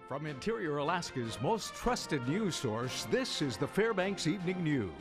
From Interior Alaska's most trusted news source, this is the Fbx Evening News.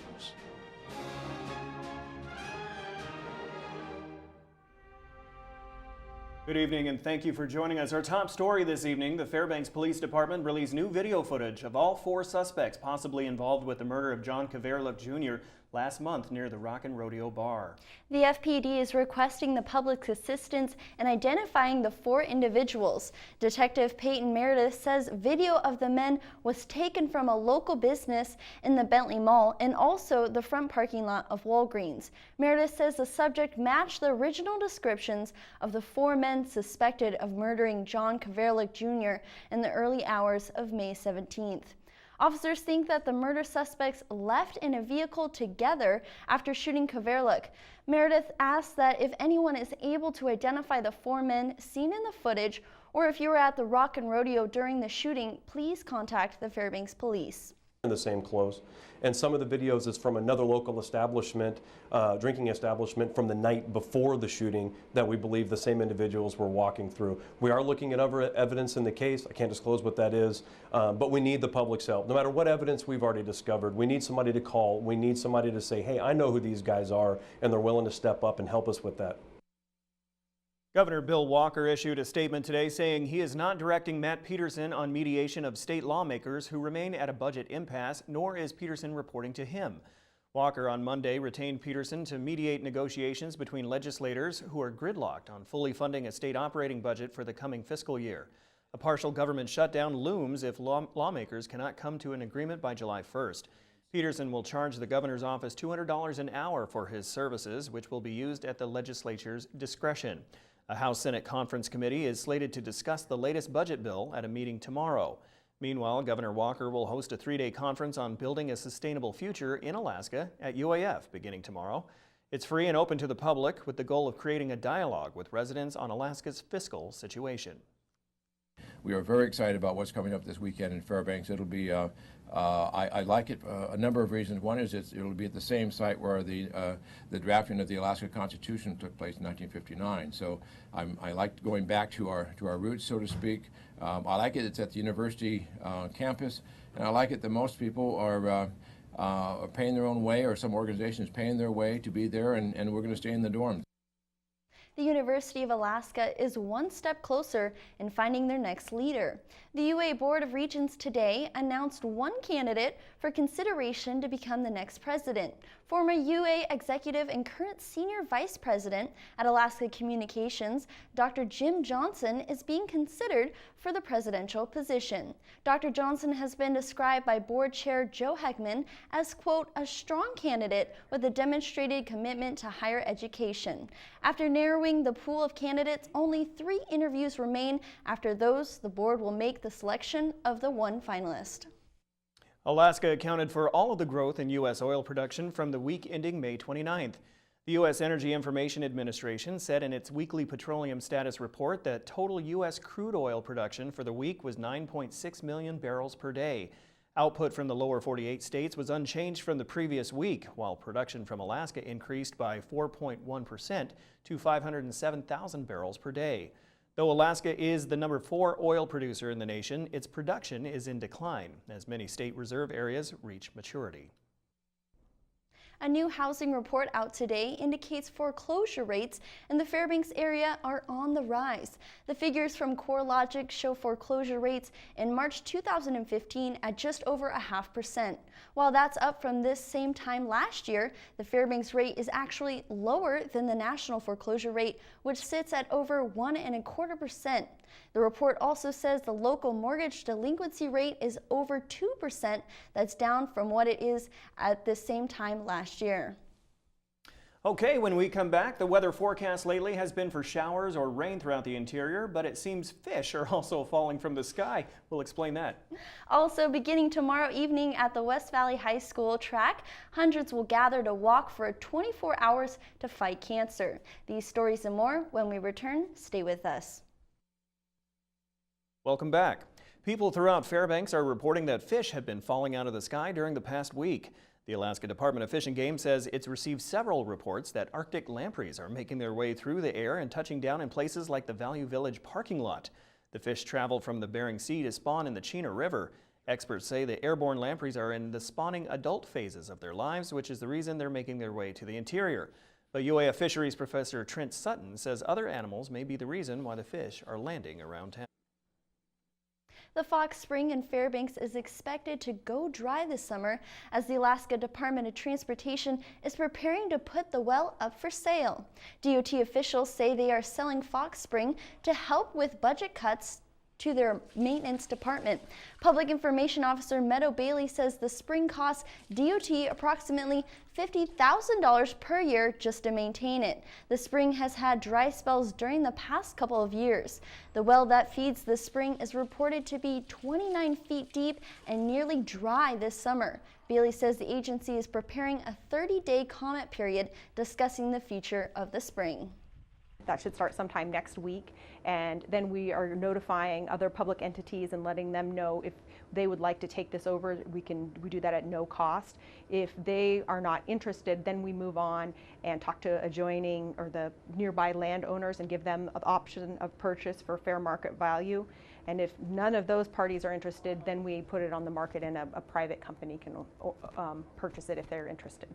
Good evening and thank you for joining us. Our top story this evening, the Fairbanks Police Department released new video footage of all 4 suspects possibly involved with the murder of John Kverlik Jr. last month near the Rock and Rodeo Bar. The FPD is requesting the public's assistance in identifying the 4 individuals. Detective Peyton Meredith says video of the men was taken from a local business in the Bentley Mall and also the front parking lot of Walgreens. Meredith says the subject matched the original descriptions of the 4 men suspected of murdering John Kverlik Jr. in the early hours of May 17th. Officers think that the murder suspects left in a vehicle together after shooting Kverlik. Meredith asked that if anyone is able to identify the 4 men seen in the footage, or if you were at the Rock and Rodeo during the shooting, please contact the Fairbanks Police. In the same clothes, and some of the videos is from another local establishment, drinking establishment from the night before the shooting that we believe the same individuals were walking through. We are looking at other evidence in the case. I can't disclose what that is, but we need the public's help. No matter what evidence we've already discovered, we need somebody to call. We need somebody to say, hey, I know who these guys are, and they're willing to step up and help us with that. Governor Bill Walker issued a statement today saying he is not directing Matt Peterson on mediation of state lawmakers who remain at a budget impasse, nor is Peterson reporting to him. Walker on Monday retained Peterson to mediate negotiations between legislators who are gridlocked on fully funding a state operating budget for the coming fiscal year. A partial government shutdown looms if lawmakers cannot come to an agreement by July 1st. Peterson will charge the governor's office $200 an hour for his services, which will be used at the legislature's discretion. A House-Senate Conference Committee is slated to discuss the latest budget bill at a meeting tomorrow. Meanwhile, Governor Walker will host a 3-day conference on building a sustainable future in Alaska at UAF beginning tomorrow. It's free and open to the public with the goal of creating a dialogue with residents on Alaska's fiscal situation. We are very excited about what's coming up this weekend in Fairbanks. It'll be, I like it a number of reasons. One is it'll be at the same site where the drafting of the Alaska Constitution took place in 1959. So I like going back to our roots, so to speak. I like it. It's at the university campus, and I like it that most people are paying their own way, or some organizations paying their way to be there, and we're going to stay in the dorms. The University of Alaska is one step closer in finding their next leader. The UA Board of Regents today announced one candidate for consideration to become the next president. Former UA executive and current senior vice president at Alaska Communications, Dr. Jim Johnson, is being considered for the presidential position. Dr. Johnson has been described by board chair Joe Heckman as, quote, a strong candidate with a demonstrated commitment to higher education. After narrowing the pool of candidates, only 3 interviews remain. After those, the board will make the selection of the one finalist. Alaska accounted for all of the growth in U.S. oil production from the week ending May 29th. The U.S. Energy Information Administration said in its weekly petroleum status report that total U.S. crude oil production for the week was 9.6 million barrels per day. Output from the lower 48 states was unchanged from the previous week, while production from Alaska increased by 4.1% to 507,000 barrels per day. Though Alaska is the number 4 oil producer in the nation, its production is in decline as many state reserve areas reach maturity. A new housing report out today indicates foreclosure rates in the Fairbanks area are on the rise. The figures from CoreLogic show foreclosure rates in March 2015 at just over 0.5%. While that's up from this same time last year, the Fairbanks rate is actually lower than the national foreclosure rate, which sits at over 1.25%. The report also says the local mortgage delinquency rate is over 2%. That's down from what it is at the same time last year. Okay, when we come back, the weather forecast lately has been for showers or rain throughout the interior, but it seems fish are also falling from the sky. We'll explain that. Also, beginning tomorrow evening at the West Valley High School track, hundreds will gather to walk for 24 hours to fight cancer. These stories and more when we return. Stay with us. Welcome back. People throughout Fairbanks are reporting that fish have been falling out of the sky during the past week. The Alaska Department of Fish and Game says it's received several reports that Arctic lampreys are making their way through the air and touching down in places like the Value Village parking lot. The fish travel from the Bering Sea to spawn in the Chena River. Experts say the airborne lampreys are in the spawning adult phases of their lives, which is the reason they're making their way to the interior. But UAF Fisheries Professor Trent Sutton says other animals may be the reason why the fish are landing around town. The Fox Spring in Fairbanks is expected to go dry this summer as the Alaska Department of Transportation is preparing to put the well up for sale. DOT officials say they are selling Fox Spring to help with budget cuts to their maintenance department. Public Information Officer Meadow Bailey says the spring costs DOT approximately $50,000 per year just to maintain it. The spring has had dry spells during the past couple of years. The well that feeds the spring is reported to be 29 feet deep and nearly dry this summer. Bailey says the agency is preparing a 30-day comment period discussing the future of the spring. That should start sometime next week, and then we are notifying other public entities and letting them know if they would like to take this over. We do that at no cost. If they are not interested, then we move on and talk to adjoining or the nearby landowners and give them the option of purchase for fair market value. And if none of those parties are interested, then we put it on the market and a private company can purchase it if they're interested.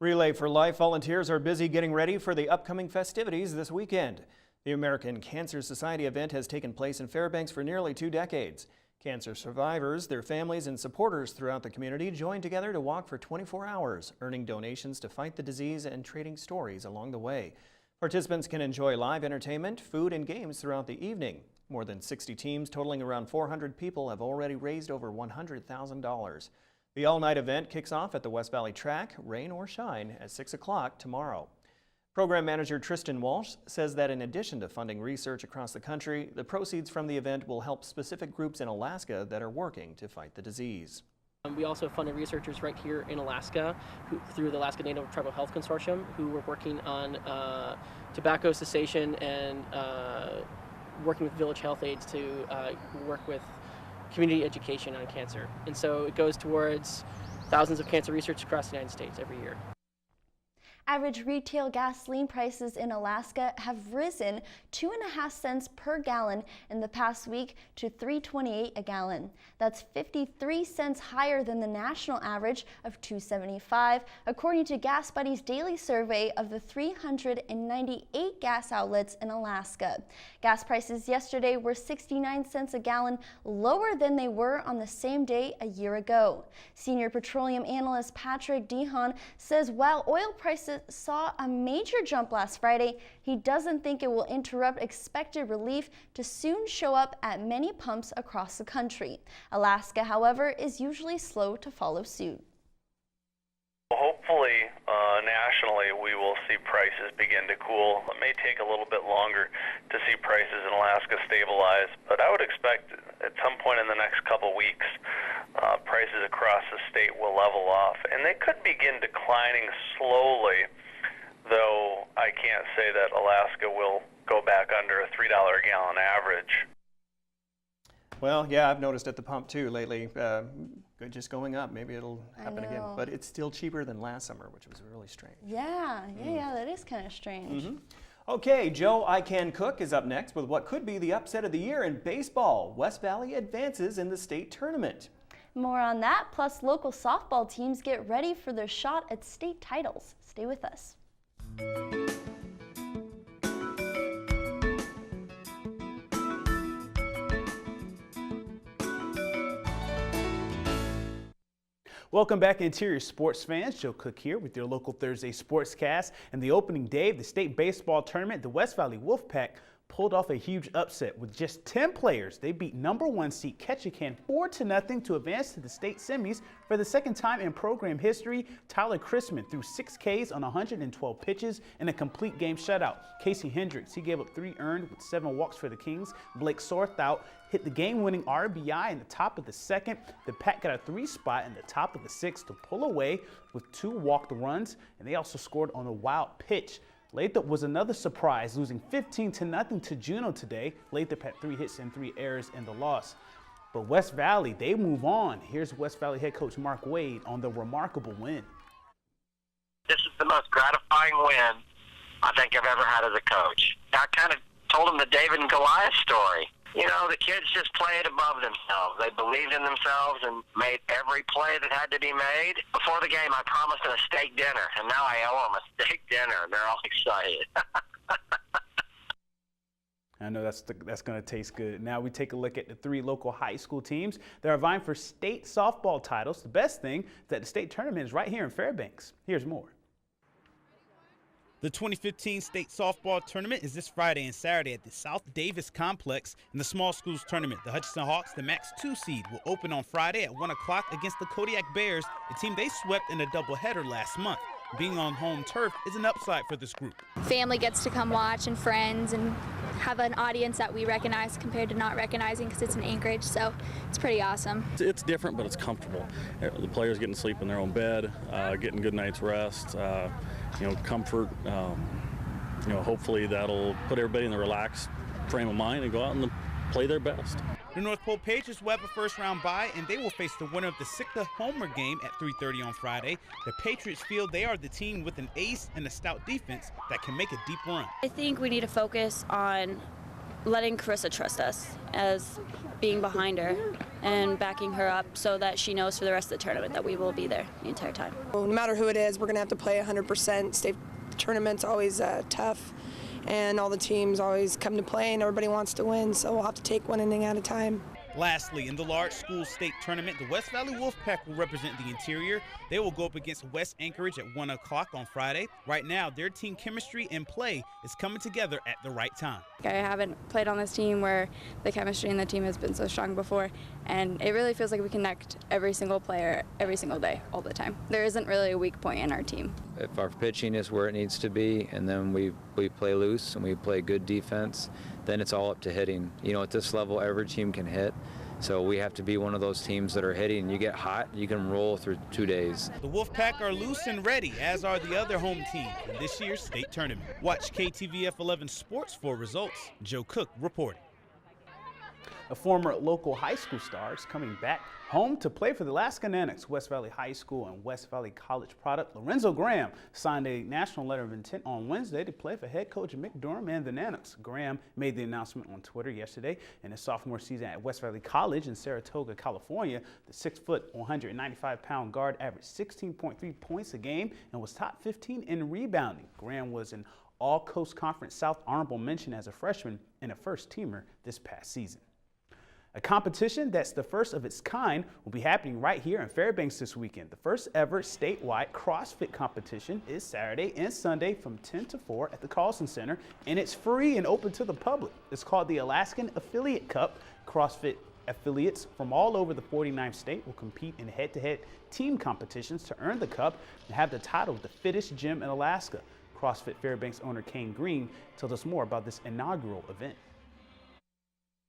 Relay for Life volunteers are busy getting ready for the upcoming festivities this weekend. The American Cancer Society event has taken place in Fairbanks for nearly 2 decades. Cancer survivors, their families, and supporters throughout the community join together to walk for 24 hours, earning donations to fight the disease and trading stories along the way. Participants can enjoy live entertainment, food, and games throughout the evening. More than 60 teams totaling around 400 people have already raised over $100,000. The all-night event kicks off at the West Valley Track, rain or shine, at 6 o'clock tomorrow. Program manager Tristan Walsh says that in addition to funding research across the country, the proceeds from the event will help specific groups in Alaska that are working to fight the disease. We also funded researchers right here in Alaska through the Alaska Native Tribal Health Consortium who were working on tobacco cessation and working with village health aides to work with community education on cancer. And so it goes towards thousands of cancer research across the United States every year. Average retail gasoline prices in Alaska have risen 2.5 cents per gallon in the past week to $3.28 a gallon. That's 53 cents higher than the national average of $2.75, according to Gas Buddy's daily survey of the 398 gas outlets in Alaska. Gas prices yesterday were 69 cents a gallon, lower than they were on the same day a year ago. Senior petroleum analyst Patrick Dehan says while oil prices saw a major jump last Friday, he doesn't think it will interrupt expected relief to soon show up at many pumps across the country. Alaska, however, is usually slow to follow suit. Hopefully, nationally, we will see prices begin to cool. It may take a little bit longer to see prices in Alaska stabilize, but I would expect at some point in the next couple weeks, prices across the state will level off, and they could begin declining slowly, though I can't say that Alaska will go back under a $3 a gallon average. Well, yeah, I've noticed at the pump too lately, just going up. Maybe it'll happen again, but it's still cheaper than last summer, which was really strange. Yeah, that is kind of strange. Okay, Joe I Can Cook is up next with what could be the upset of the year in baseball. West Valley advances in the state tournament. More on that, plus local softball teams get ready for their shot at state titles. Stay with us. Welcome back, Interior Sports fans. Joe Cook here with your local Thursday Sportscast. And the opening day of the state baseball tournament, the West Valley Wolfpack pulled off a huge upset with just 10 players. They beat #1 seed Ketchikan 4-0 to advance to the state semis for the second time in program history. Tyler Chrisman threw 6 Ks on 112 pitches in a complete game shutout. Casey Hendricks, he gave up 3 earned with 7 walks for the Kings. Blake Sorthout hit the game-winning RBI in the top of the second. The Pack got a 3 spot in the top of the 6th to pull away with 2 walked runs, and they also scored on a wild pitch. Lathrop was another surprise, losing 15-0 to Juneau today. Lathrop had 3 hits and 3 errors in the loss. But West Valley, they move on. Here's West Valley head coach Mark Wade on the remarkable win. This is the most gratifying win I think I've ever had as a coach. I kind of told them the David and Goliath story. You know, the kids just played above themselves. They believed in themselves and made every play that had to be made. Before the game, I promised them a steak dinner, and now I owe them a steak dinner. They're all excited. I know that's going to taste good. Now we take a look at the 3 local high school teams that are vying for state softball titles. The best thing is that the state tournament is right here in Fairbanks. Here's more. The 2015 state softball tournament is this Friday and Saturday at the South Davis Complex. In the small schools tournament, the Hutchinson Hawks, the Max 2 seed, will open on Friday at 1 o'clock against the Kodiak Bears, a team they swept in a doubleheader last month. Being on home turf is an upside for this group. Family gets to come watch and friends and have an audience that we recognize compared to not recognizing because it's in Anchorage, so it's pretty awesome. It's different, but it's comfortable. The players getting to sleep in their own bed, getting good night's rest, comfort. Hopefully that'll put everybody in a relaxed frame of mind and go out and play their best. The North Pole Patriots will have a first-round bye, and they will face the winner of the Sitka-Homer game at 3:30 on Friday. The Patriots feel they are the team with an ace and a stout defense that can make a deep run. I think we need to focus on letting Carissa trust us as being behind her and backing her up so that she knows for the rest of the tournament that we will be there the entire time. Well, no matter who it is, we're going to have to play 100%. State tournament's always tough. And all the teams always come to play, and everybody wants to win, so we'll have to take one inning at a time. Lastly, in the large school state tournament, the West Valley Wolfpack will represent the interior. They will go up against West Anchorage at 1 o'clock on Friday. Right now, their team chemistry and play is coming together at the right time. I haven't played on this team where the chemistry in the team has been so strong before, and it really feels like we connect every single player every single day, all the time. There isn't really a weak point in our team. If our pitching is where it needs to be, and then we play loose and we play good defense, then it's all up to hitting. You know, at this level, every team can hit. So we have to be one of those teams that are hitting. You get hot, you can roll through 2 days. The Wolfpack are loose and ready, as are the other home teams in this year's state tournament. Watch KTVF 11 Sports for results. Joe Cook reporting. A former local high school star is coming back home to play for the Alaska Nanooks. West Valley High School and West Valley College product Lorenzo Graham signed a national letter of intent on Wednesday to play for head coach Mick Durham and the Nanooks. Graham made the announcement on Twitter yesterday. In his sophomore season at West Valley College in Saratoga, California, the 6-foot, 195-pound guard averaged 16.3 points a game and was top 15 in rebounding. Graham was an All-Coast Conference South honorable mention as a freshman and a first-teamer this past season. A competition that's the first of its kind will be happening right here in Fairbanks this weekend. The first ever statewide CrossFit competition is Saturday and Sunday from 10 to 4 at the Carlson Center, and it's free and open to the public. It's called the Alaskan Affiliate Cup. CrossFit affiliates from all over the 49th state will compete in head-to-head team competitions to earn the cup and have the title of the fittest gym in Alaska. CrossFit Fairbanks owner Kane Green tells us more about this inaugural event.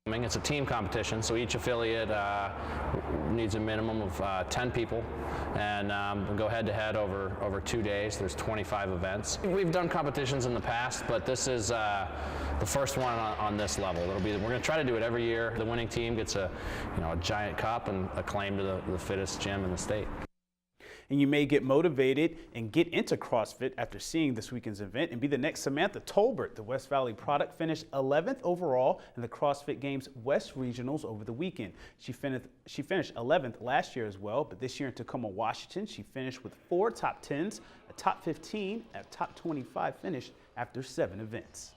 It's a team competition, so each affiliate needs a minimum of 10 people, and we'll go head-to-head over 2 days. There's 25 events. We've done competitions in the past, but this is the first one on this level. We're going to try to do it every year. The winning team gets a giant cup and a claim to the fittest gym in the state. And you may get motivated and get into CrossFit after seeing this weekend's event and be the next Samantha Tolbert. The West Valley product finished 11th overall in the CrossFit Games West Regionals over the weekend. She finished 11th last year as well, but this year in Tacoma, Washington, she finished with 4 top 10s, a top 15, and a top 25 finish after 7 events.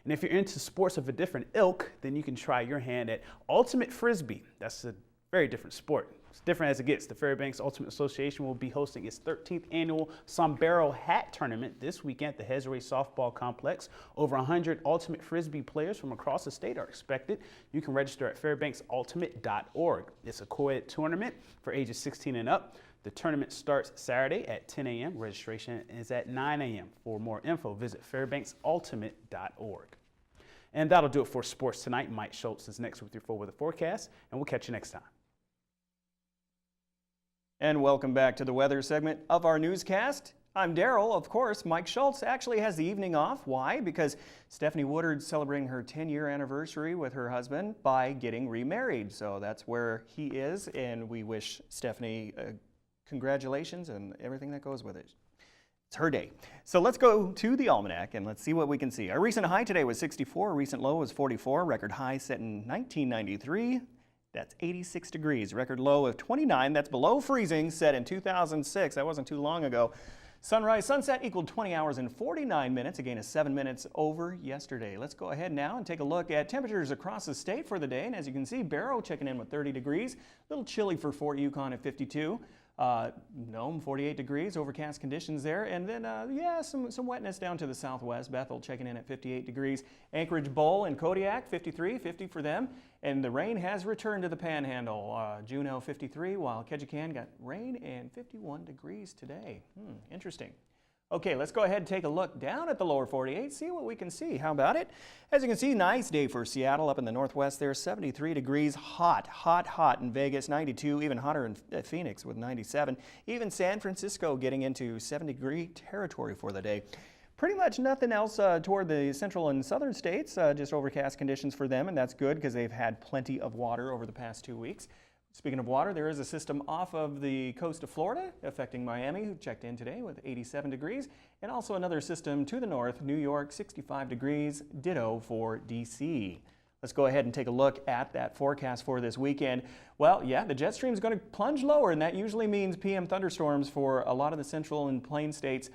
And if you're into sports of a different ilk, then you can try your hand at Ultimate Frisbee. That's a very different sport. It's different as it gets. The Fairbanks Ultimate Association will be hosting its 13th annual Sombrero Hat Tournament this weekend at the Hesray Softball Complex. Over 100 Ultimate Frisbee players from across the state are expected. You can register at fairbanksultimate.org. It's a co-ed tournament for ages 16 and up. The tournament starts Saturday at 10 a.m. Registration is at 9 a.m. For more info, visit fairbanksultimate.org. And that'll do it for sports tonight. Mike Schultz is next with your 4 weather forecast, and we'll catch you next time. And welcome back to the weather segment of our newscast. I'm Daryl. Of course, Mike Schultz actually has the evening off. Why? Because Stephanie Woodard's celebrating her 10-year anniversary with her husband by getting remarried. So that's where he is, and we wish Stephanie congratulations and everything that goes with it. It's her day. So let's go to the almanac and let's see what we can see. Our recent high today was 64, our recent low was 44, record high set in 1993. That's 86 degrees. Record low of 29, that's below freezing, set in 2006. That wasn't too long ago. Sunrise, sunset equaled 20 hours and 49 minutes, a gain of 7 minutes over yesterday. Let's go ahead now and take a look at temperatures across the state for the day. And as you can see, Barrow checking in with 30 degrees. A little chilly for Fort Yukon at 52. Nome, 48 degrees, overcast conditions there. And then, some wetness down to the southwest. Bethel checking in at 58 degrees. Anchorage, Bull, and Kodiak, 53, 50 for them. And the rain has returned to the Panhandle. Juneau, 53, while Ketchikan got rain and 51 degrees today. Interesting. Okay, let's go ahead and take a look down at the lower 48, see what we can see. How about it? As you can see, nice day for Seattle up in the northwest there, 73 degrees, hot in Vegas, 92, even hotter in Phoenix with 97. Even San Francisco getting into 70-degree territory for the day. Pretty much nothing else toward the central and southern states, just overcast conditions for them, and that's good because they've had plenty of water over the past 2 weeks. Speaking of water, there is a system off of the coast of Florida affecting Miami, who checked in today with 87 degrees, and also another system to the north, New York, 65 degrees, ditto for DC. Let's go ahead and take a look at that forecast for this weekend. Well, yeah, the jet stream is going to plunge lower, and that usually means PM thunderstorms for a lot of the central and plain states,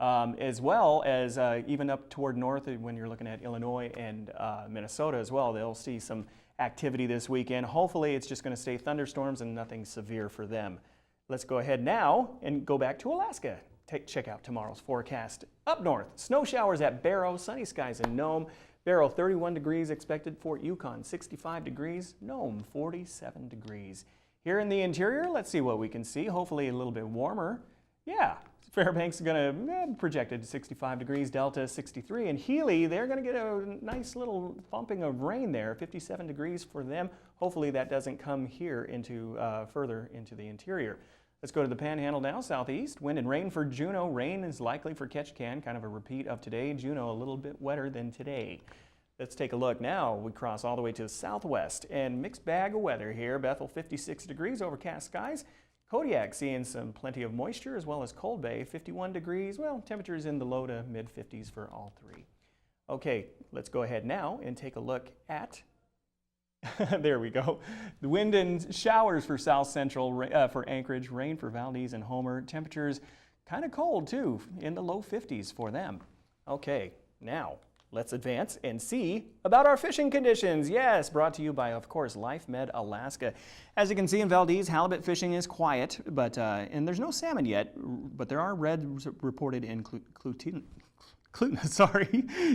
as well as even up toward north when you're looking at Illinois and Minnesota as well. They'll see some activity this weekend. Hopefully it's just going to stay thunderstorms and nothing severe for them. Let's go ahead now and go back to Alaska. Check out tomorrow's forecast. Up north, snow showers at Barrow, sunny skies in Nome. Barrow 31 degrees expected, Fort Yukon 65 degrees, Nome 47 degrees. Here in the interior, let's see what we can see. Hopefully a little bit warmer. Yeah, Fairbanks is going to projected 65 degrees, Delta 63, and Healy, they're going to get a nice little bumping of rain there, 57 degrees for them. Hopefully that doesn't come here into further into the interior. Let's go to the Panhandle now, southeast. Wind and rain for Juneau. Rain is likely for Ketchikan, kind of a repeat of today. Juneau a little bit wetter than today. Let's take a look now. We cross all the way to the southwest and mixed bag of weather here. Bethel 56 degrees, overcast skies. Kodiak seeing some plenty of moisture, as well as Cold Bay, 51 degrees. Well, temperatures in the low to mid 50s for all three. Okay, let's go ahead now and take a look at, there we go. The wind and showers for South Central, for Anchorage, rain for Valdez and Homer. Temperatures kind of cold too, in the low 50s for them. Okay, now let's advance and see about our fishing conditions. Yes, brought to you by, of course, LifeMed Alaska. As you can see in Valdez, halibut fishing is quiet, but and there's no salmon yet, but there are reds reported in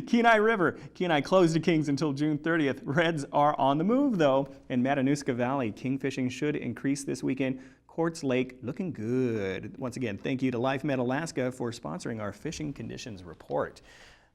Kenai River. Kenai closed to kings until June 30th. Reds are on the move, though. In Matanuska Valley, king fishing should increase this weekend. Quartz Lake looking good. Once again, thank you to LifeMed Alaska for sponsoring our fishing conditions report.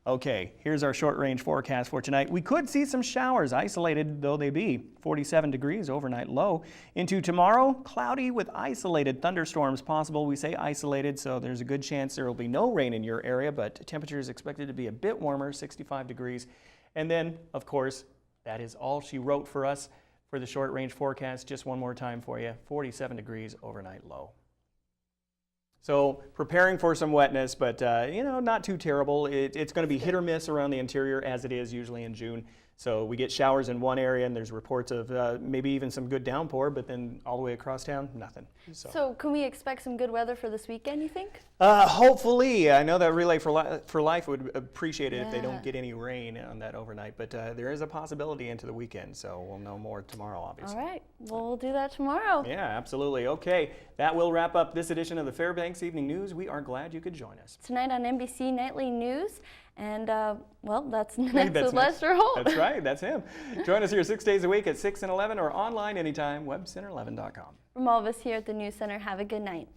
Okay, here's our short-range forecast for tonight. We could see some showers, isolated though they be. 47 degrees overnight low. Into tomorrow, cloudy with isolated thunderstorms possible. We say isolated, so there's a good chance there will be no rain in your area, but temperature is expected to be a bit warmer, 65 degrees. And then, of course, that is all she wrote for us for the short-range forecast. Just one more time for you, 47 degrees overnight low. So preparing for some wetness, but not too terrible. It's going to be hit or miss around the interior, as it is usually in June. So we get showers in one area, and there's reports of maybe even some good downpour, but then all the way across town, nothing. So can we expect some good weather for this weekend, you think? Hopefully. I know that Relay for Life would appreciate it if they don't get any rain on that overnight, but there is a possibility into the weekend, so we'll know more tomorrow, obviously. All right. Well, we'll do that tomorrow. Yeah, absolutely. Okay, that will wrap up this edition of the Fairbanks Evening News. We are glad you could join us. Tonight on NBC Nightly News. And, that's next with Lester Holt. That's right, that's him. Join us here 6 days a week at 6 and 11 or online anytime, webcenter11.com. From all of us here at the News Center, have a good night.